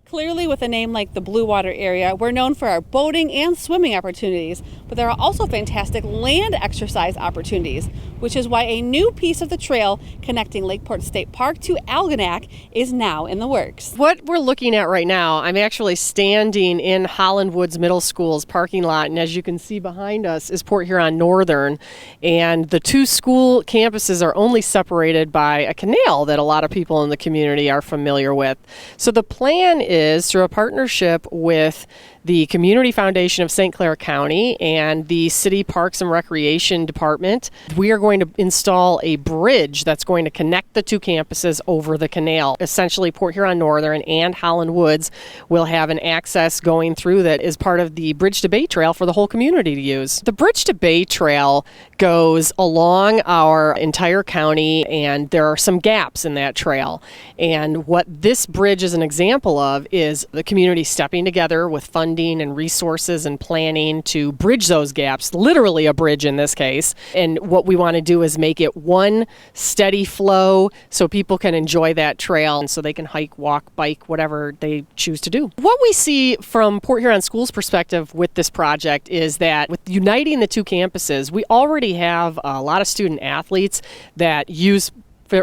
Clearly, with a name like the Blue Water area, we're known for our boating and swimming opportunities, but there are also fantastic land exercise opportunities, which is why a new piece of the trail connecting Lakeport State Park to Algonac is now in the works. What we're looking at right now, I'm actually standing in Holland Woods Middle School's parking lot, and as you can see behind us is Port Huron Northern, and the two school campuses are only separated by a canal that a lot of people in the community are familiar with. So the plan is through a partnership with the Community Foundation of St. Clair County and the City Parks and Recreation Department, we are going to install a bridge that's going to connect the two campuses over the canal. Essentially, Port Huron Northern and Holland Woods will have an access going through that is part of the Bridge to Bay Trail for the whole community to use. The Bridge to Bay Trail goes along our entire county, and there are some gaps in that trail. And what this bridge is an example of is the community stepping together with funding and resources and planning to bridge those gaps, literally a bridge in this case. And what we want to do is make it one steady flow so people can enjoy that trail and so they can hike, walk, bike, whatever they choose to do. What we see from Port Huron School's perspective with this project is that with uniting the two campuses, we already have a lot of student athletes that use,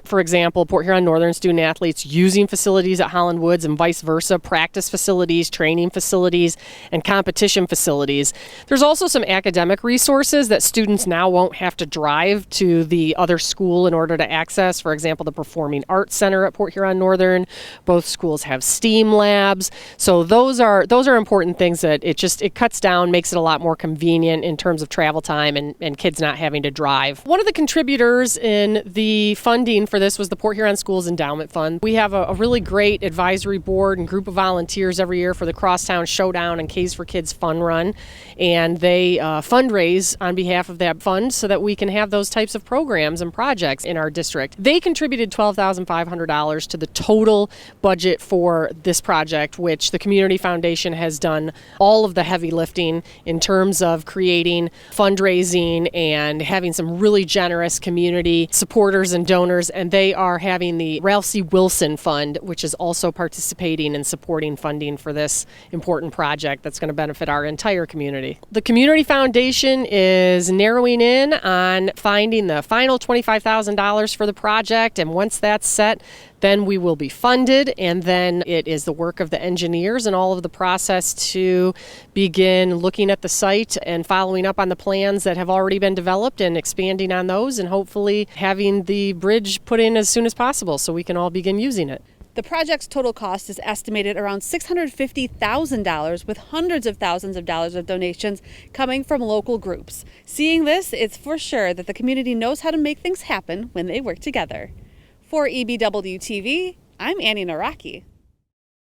for example, Port Huron Northern student athletes using facilities at Holland Woods and vice versa, practice facilities, training facilities, and competition facilities. There's also some academic resources that students now won't have to drive to the other school in order to access. For example, the Performing Arts Center at Port Huron Northern. Both schools have STEAM labs. So those are important things that it cuts down, makes it a lot more convenient in terms of travel time and kids not having to drive. One of the contributors in the funding for this was the Port Huron Schools Endowment Fund. We have a really great advisory board and group of volunteers every year for the Crosstown Showdown and K's for Kids Fun Run, and they fundraise on behalf of that fund so that we can have those types of programs and projects in our district. They contributed $12,500 to the total budget for this project, which the Community Foundation has done all of the heavy lifting in terms of creating fundraising and having some really generous community supporters and donors. And they are having the Ralph C. Wilson Fund, which is also participating and supporting funding for this important project that's going to benefit our entire community. The Community Foundation is narrowing in on finding the final $25,000 for the project, and once that's set, then we will be funded, and then it is the work of the engineers and all of the process to begin looking at the site and following up on the plans that have already been developed and expanding on those, and hopefully having the bridge put in as soon as possible so we can all begin using it. The project's total cost is estimated around $650,000, with hundreds of thousands of dollars of donations coming from local groups. Seeing this, it's for sure that the community knows how to make things happen when they work together. For EBW TV, I'm Annie Naraki.